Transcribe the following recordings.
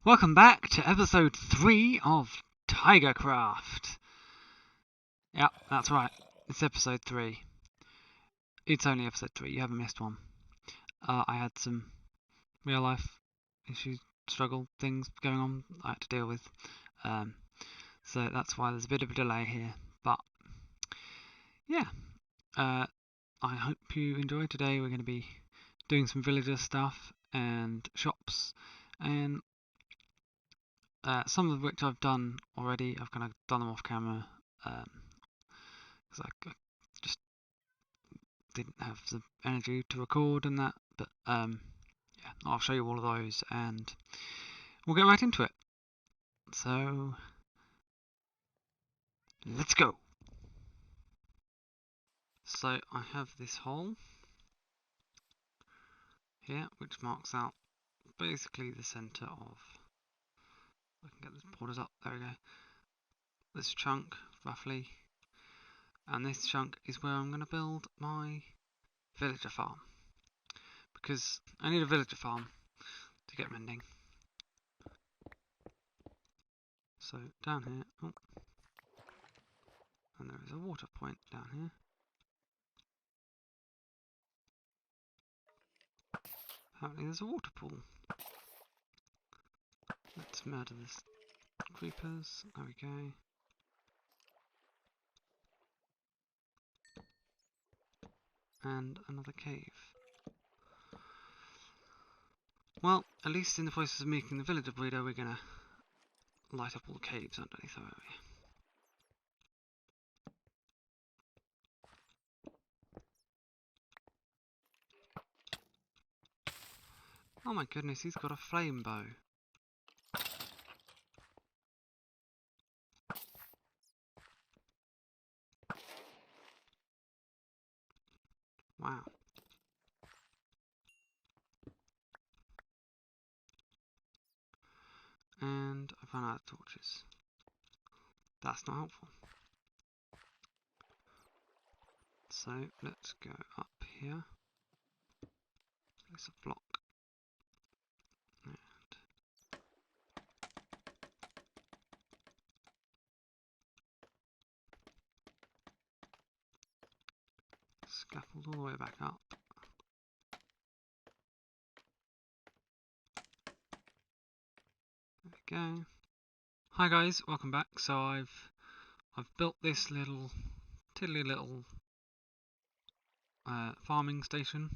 Welcome back to episode 3 of Tigercraft. Yep, that's right. It's episode 3. It's only episode 3. You haven't missed one. I had some real life issues, struggle things going on I had to deal with. So that's why there's a bit of a delay here. But yeah, I hope you enjoy. Today we're going to be doing some villager stuff and shops, and some of which I've done already. I've kind of done them off camera because I just didn't have the energy to record and that. But yeah, I'll show you all of those and we'll get right into it. So let's go. So I have this hole here which marks out basically the centre of, I can get the borders up, there we go, this chunk roughly, and this chunk is where I'm going to build my villager farm, because I need a villager farm to get mending. So down here, oh, and there is a water point down here. Apparently there's a water pool. Let's murder this creepers. There we go. And another cave. Well, at least in the process of making the villager breeder, we're gonna light up all the caves underneath our area. Oh my goodness, he's got a flame bow. Wow. And I've run out of torches. That's not helpful. So let's go up here. Place a block. And scaffold all the way back up. There we go. Hi guys, welcome back. So I've built this tiddly little farming station,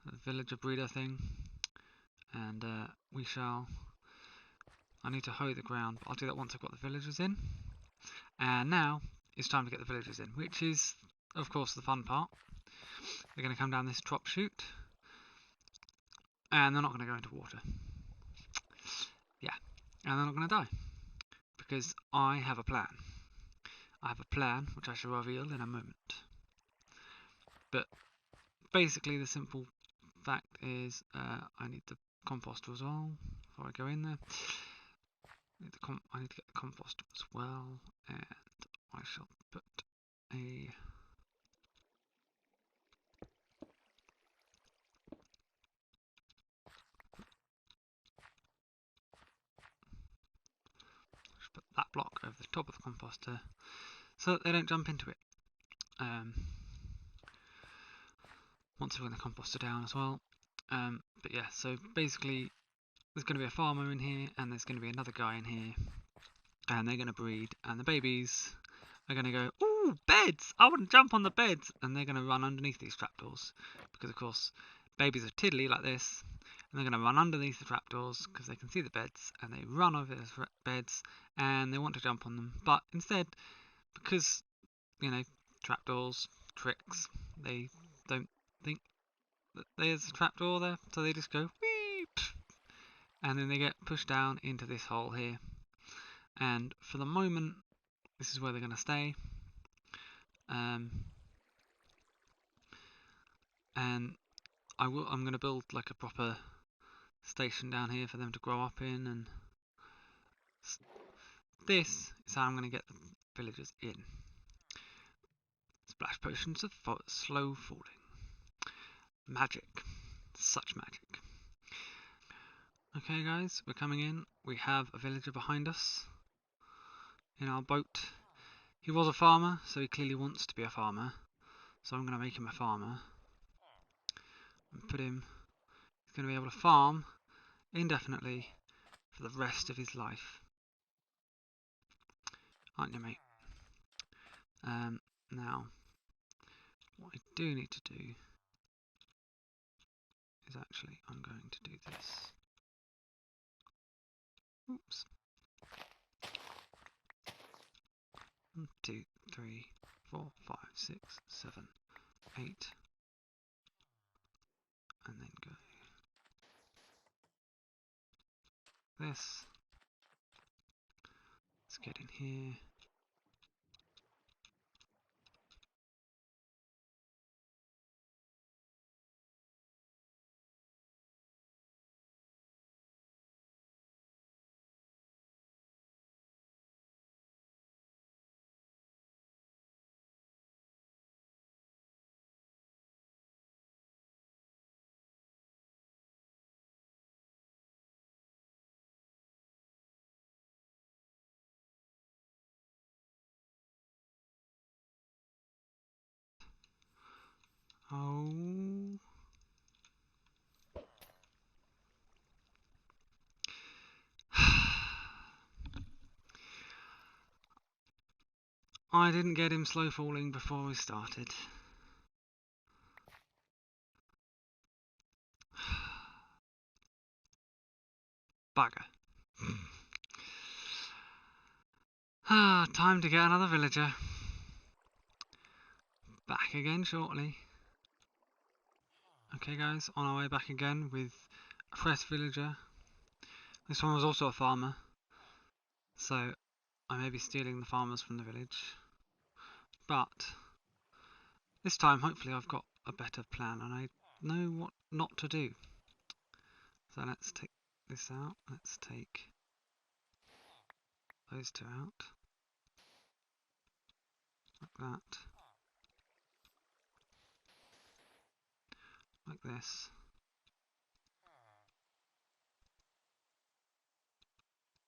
a villager breeder thing, and I need to hoe the ground, but I'll do that once I've got the villagers in. And now it's time to get the villagers in, which is of course the fun part. They're going to come down this drop chute, and they're not going to go into water. Yeah, and they're not going to die, because I have a plan. I have a plan which I shall reveal in a moment. But basically the simple fact is I need the composter as well before I go in there. I need to get the composter as well, and I shall put a that block over the top of the composter so that they don't jump into it. Once we bring the composter down as well. But yeah, so basically there's going to be a farmer in here and there's going to be another guy in here, and they're going to breed, and the babies are going to go, ooh, beds! I want to jump on the beds! And they're going to run underneath these trapdoors, because of course babies are tiddly like this, and they're going to run underneath the trapdoors because they can see the beds, and they run over those beds and they want to jump on them, but instead, because, you know, trapdoors, tricks, they don't think that there's a trapdoor there, so they just go whee, and then they get pushed down into this hole here. And for the moment, this is where they're going to stay. And I'm going to build like a proper station down here for them to grow up in, and this is how I'm going to get the villagers in. Splash potions of slow falling. Magic. Such magic. Okay guys, we're coming in. We have a villager behind us in our boat. He was a farmer, so he clearly wants to be a farmer. So I'm going to make him a farmer. And put him... He's going to be able to farm indefinitely for the rest of his life. Aren't you, mate? Now, what I do need to do is actually, I'm going to do this. Oops. 1, 2, 3, 4, 5, 6, 7, 8. And then go this. Let's get in here. Oh. I didn't get him slow falling before we started. Bugger. Time to get another villager. Back again shortly. Okay guys, on our way back again with a fresh villager. This one was also a farmer, so I may be stealing the farmers from the village. But this time hopefully I've got a better plan and I know what not to do. So let's take this out, let's take those two out. Like that. Like this.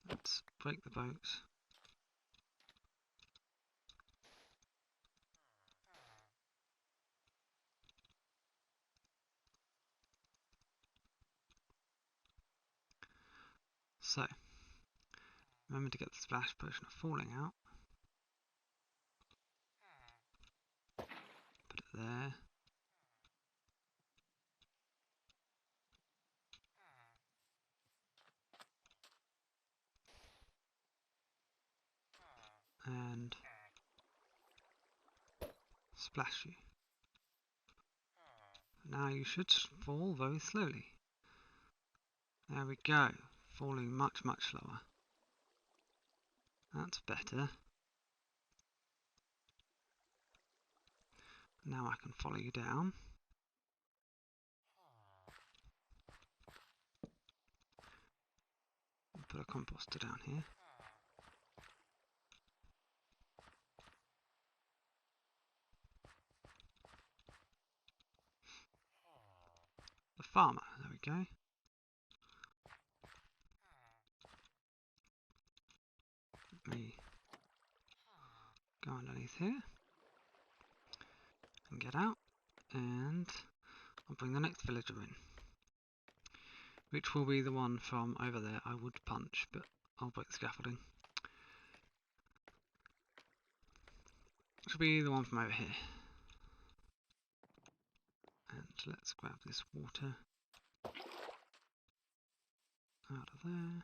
Let's break the boat. So, remember to get the splash potion of falling out. Put it there. And splash you. Now you should fall very slowly. There we go. Falling much, much slower. That's better. Now I can follow you down. Put a composter down here. The farmer, there we go. Let me go underneath here and get out, and I'll bring the next villager in, which will be the one from over there. I would punch, but I'll break the scaffolding. Which will be the one from over here. And let's grab this water out of there.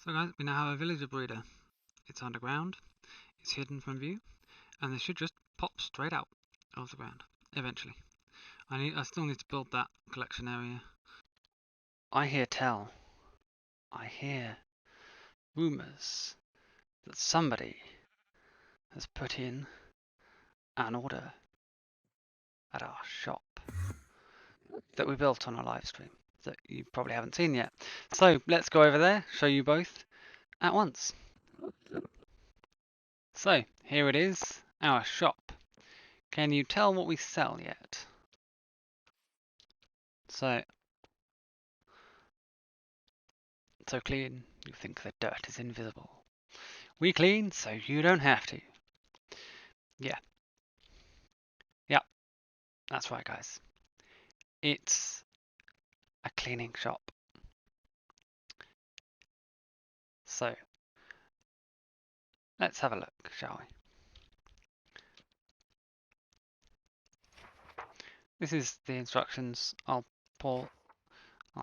So guys, we now have a villager breeder. It's underground, it's hidden from view, and they should just pop straight out of the ground, eventually. I still need to build that collection area. I hear rumours that somebody has put in an order at our shop that we built on a live stream that you probably haven't seen yet. So let's go over there, show you both at once. So here it is, our shop. Can you tell what we sell yet? So clean, you think the dirt is invisible. We clean so you don't have to. Yeah. Yep. That's right, guys. It's a cleaning shop. So let's have a look, shall we? This is the instructions. I'll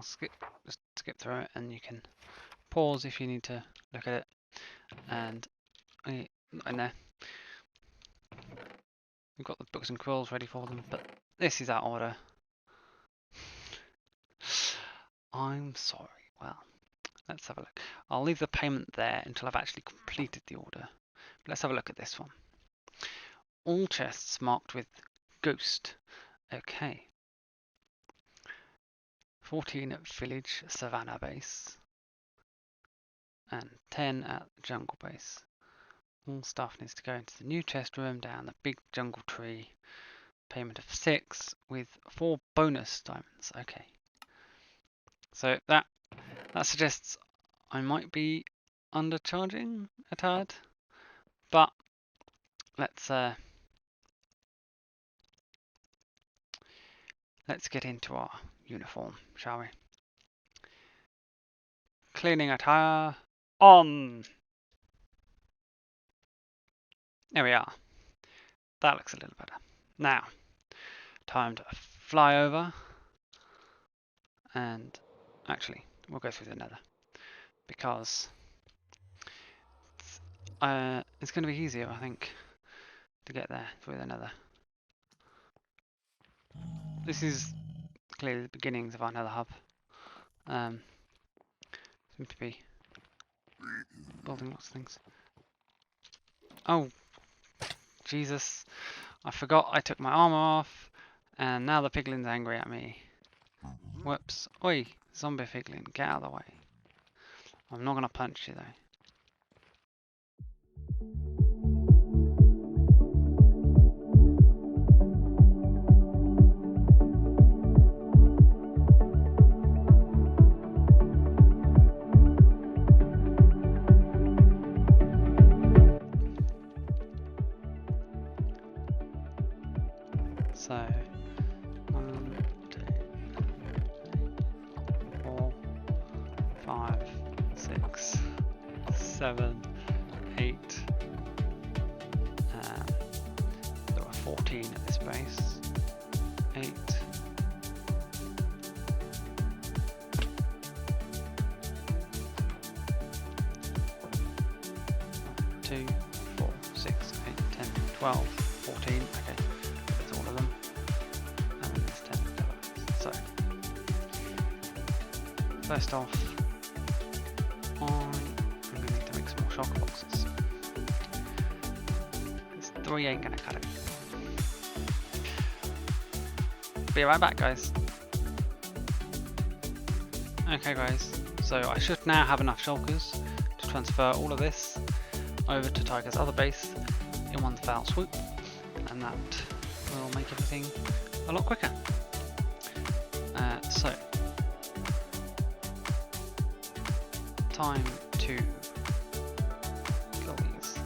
skip through it, and you can pause if you need to look at it. And in there, we've got the books and quills ready for them, but this is our order. I'm sorry. Well, let's have a look. I'll leave the payment there until I've actually completed the order. But let's have a look at this one. All chests marked with ghost. Okay. 14 at village savannah base. And 10 at jungle base. All stuff needs to go into the new chest room down the big jungle tree. Payment of 6 with 4 bonus diamonds. Okay. So that suggests I might be undercharging a tad, but let's get into our uniform, shall we? Cleaning attire on. There we are. That looks a little better. Now, time to fly over, and actually, we'll go through the nether, because it's going to be easier, I think, to get there through the nether. This is clearly the beginnings of our nether hub. Seem to be building lots of things. Oh, Jesus. I forgot I took my armor off, and now the piglin's angry at me. Whoops. Oi, zombie piglin, get out of the way. I'm not going to punch you though. So, 1, 2, 3, 4, 5, 6, 7, 8. There were 14 at this base. 8. 2, 4, 6, 8, 10, 12, 14. Okay. All of them, and then there's 10 developers. So, first off, I'm going to need to make some more shulker boxes. This 3 ain't going to cut it. Be right back, guys. Okay, guys, so I should now have enough shulkers to transfer all of this over to Tiger's other base in one foul swoop, and that will make everything a lot quicker. So, time to kill these.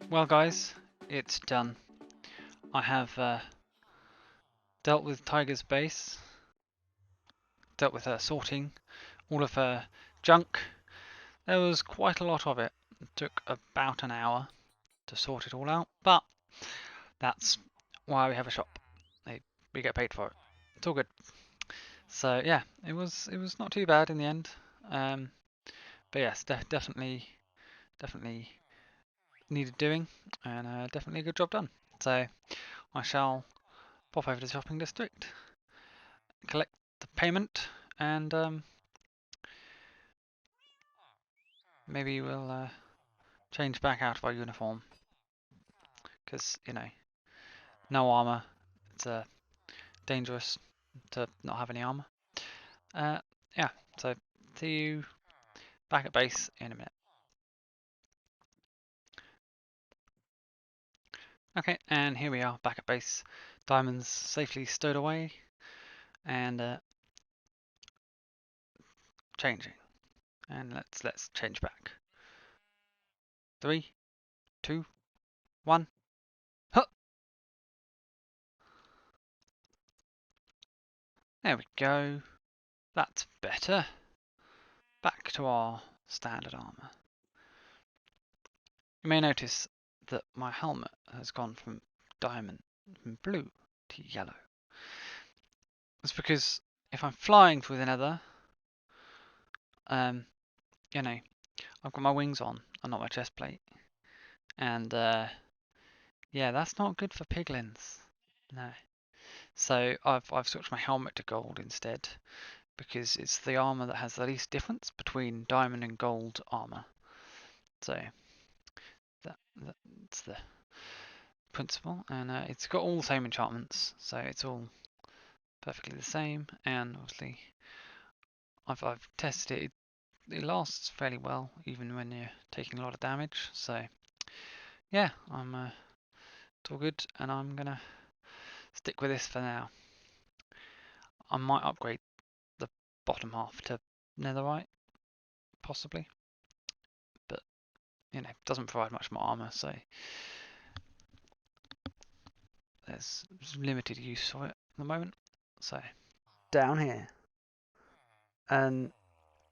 Well guys, it's done. I have dealt with Tiger's base, dealt with her sorting, all of her junk. There was quite a lot of it. It took about an hour to sort it all out, but that's why we have a shop. We get paid for it. It's all good. So yeah, it was not too bad in the end. But yes, definitely needed doing, and definitely a good job done. So I shall pop over to the shopping district, collect the payment, and maybe we'll change back out of our uniform, because you know, no armor. It's dangerous to not have any armor. Yeah, so see you back at base in a minute. Okay, and here we are back at base. Diamonds safely stowed away, and changing. And let's change back. 3, 2, 1. Huh! There we go. That's better. Back to our standard armor. You may notice that my helmet has gone from blue to yellow. It's because if I'm flying through the nether, you know, I've got my wings on and not my chest plate. And yeah, that's not good for piglins. No. So I've switched my helmet to gold instead, because it's the armor that has the least difference between diamond and gold armor. So that's the principle, and it's got all the same enchantments, so it's all perfectly the same. And obviously, I've tested it. It lasts fairly well, even when you're taking a lot of damage. So yeah, it's all good, and I'm gonna stick with this for now. I might upgrade the bottom half to netherite, possibly, but you know, it doesn't provide much more armor, so there's limited use of it at the moment. So down here, and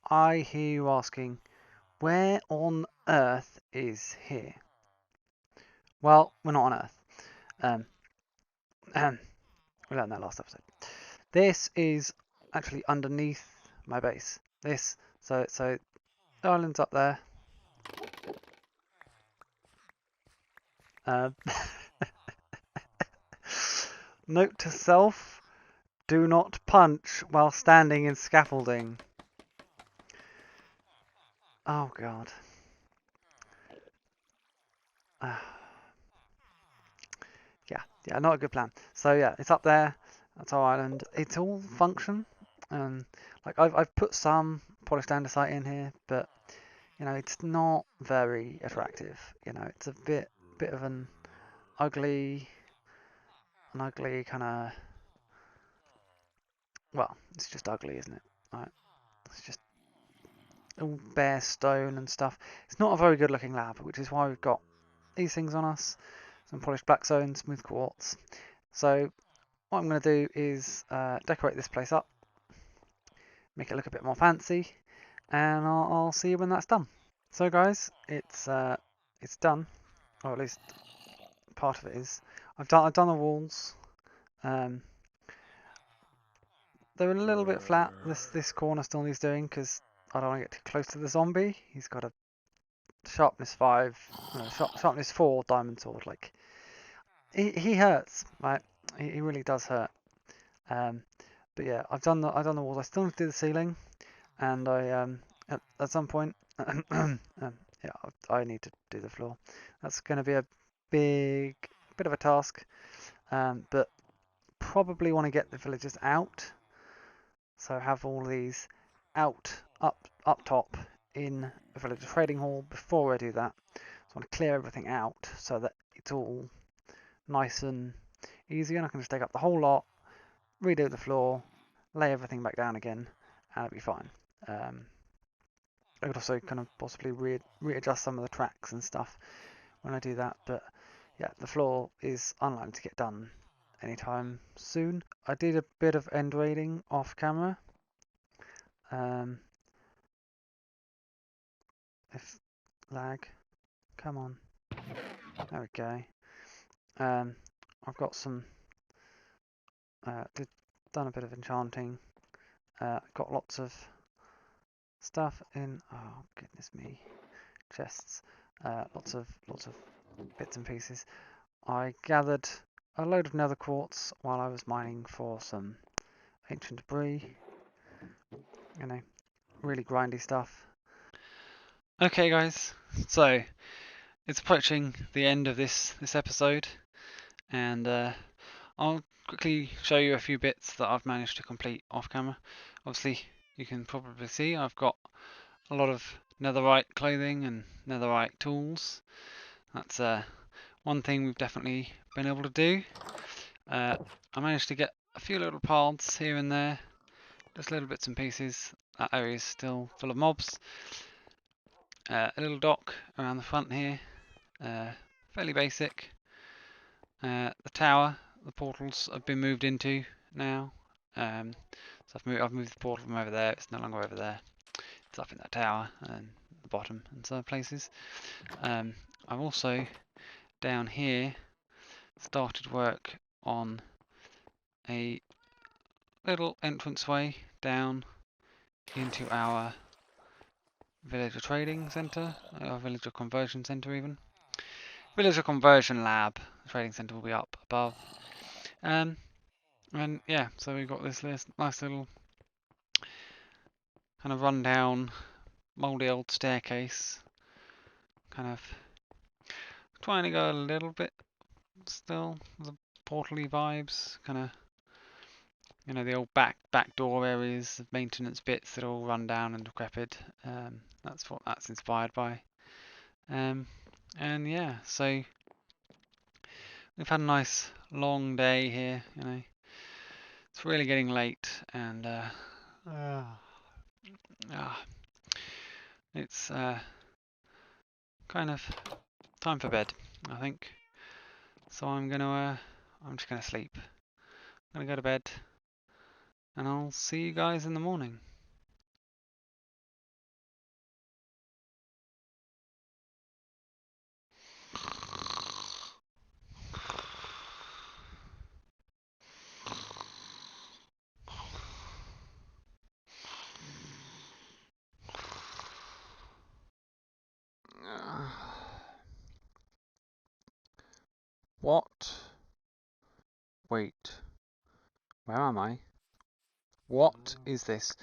I hear you asking, where on earth is here? Well, we're not on Earth. We learned that last episode. This is actually underneath my base. So the island's up there. Note to self: do not punch while standing in scaffolding. Oh god. Yeah, not a good plan. So yeah, it's up there. That's our island. It's all function. Like I've put some polished andesite in here, but you know, it's not very attractive. You know, it's a bit of an ugly kind of. Well, it's just ugly, isn't it? Right? It's just all bare stone and stuff. It's not a very good looking lab, which is why we've got these things on us. Some polished black stone, smooth quartz. So what I'm going to do is decorate this place up, make it look a bit more fancy, and I'll see you when that's done. So guys, it's done, or at least part of it is. I've done the walls. They're a little bit flat. This corner still needs doing because I don't want to get too close to the zombie. He's got a sharpness 5, sharpness 4 diamond sword. Like he hurts, right? He really does hurt. But yeah, I've done the walls. I still need to do the ceiling, and I at some point, yeah, I need to do the floor. That's going to be a bit of a task, but probably want to get the villagers out. So have all these out up top in a villager trading hall. Before I do that, so I want to clear everything out so that it's all nice and easy, and I can just take up the whole lot, redo the floor, lay everything back down again, and it'll be fine. I could also kind of possibly readjust some of the tracks and stuff when I do that. But yeah, the floor is unlikely to get done anytime soon. I did a bit of end raiding off camera. If lag, come on, there we go. I've got some, done a bit of enchanting. Got lots of stuff in. Oh goodness me, chests. Lots of bits and pieces. I gathered a load of nether quartz while I was mining for some ancient debris. You know, really grindy stuff. Okay, guys. So it's approaching the end of this episode, and I'll quickly show you a few bits that I've managed to complete off camera. Obviously, you can probably see I've got a lot of netherite clothing and netherite tools. That's one thing we've definitely been able to do. I managed to get a few little paths here and there, just little bits and pieces. That area is still full of mobs. A little dock around the front here, fairly basic. The tower, the portals have been moved into now. So I've moved the portal from over there. It's no longer over there. It's up in that tower and the bottom and some places. I've also down here started work on a little entranceway down into our villager trading centre, or villager conversion centre even. Villager conversion lab. The trading centre will be up above. And yeah, so we've got this nice little kind of rundown, mouldy old staircase. Kind of trying to go a little bit still, the portal-y vibes. Kind of, you know, the old back door areas, the maintenance bits that all run down and decrepit. That's what that's inspired by. And yeah, so we've had a nice long day here. You know, it's really getting late, and it's kind of time for bed, I think. So I'm just gonna sleep. I'm gonna go to bed, and I'll see you guys in the morning. What? Wait. Where am I? What is this?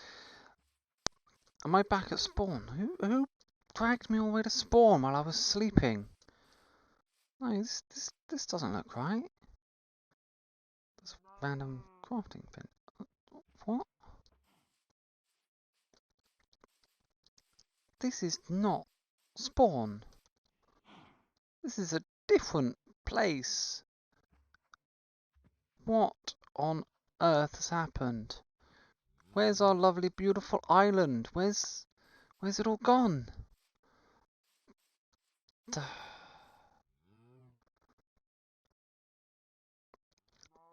Am I back at spawn? Who dragged me all the way to spawn while I was sleeping? No, this doesn't look right. There's a random crafting bin. What? This is not spawn. This is a different place. What on earth has happened? Where's our lovely, beautiful island? Where's it all gone?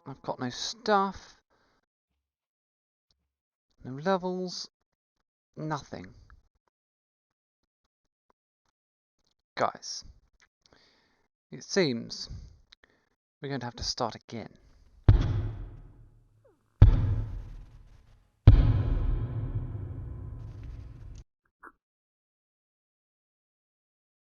I've got no stuff, no levels, nothing. Guys, it seems we're going to have to start again.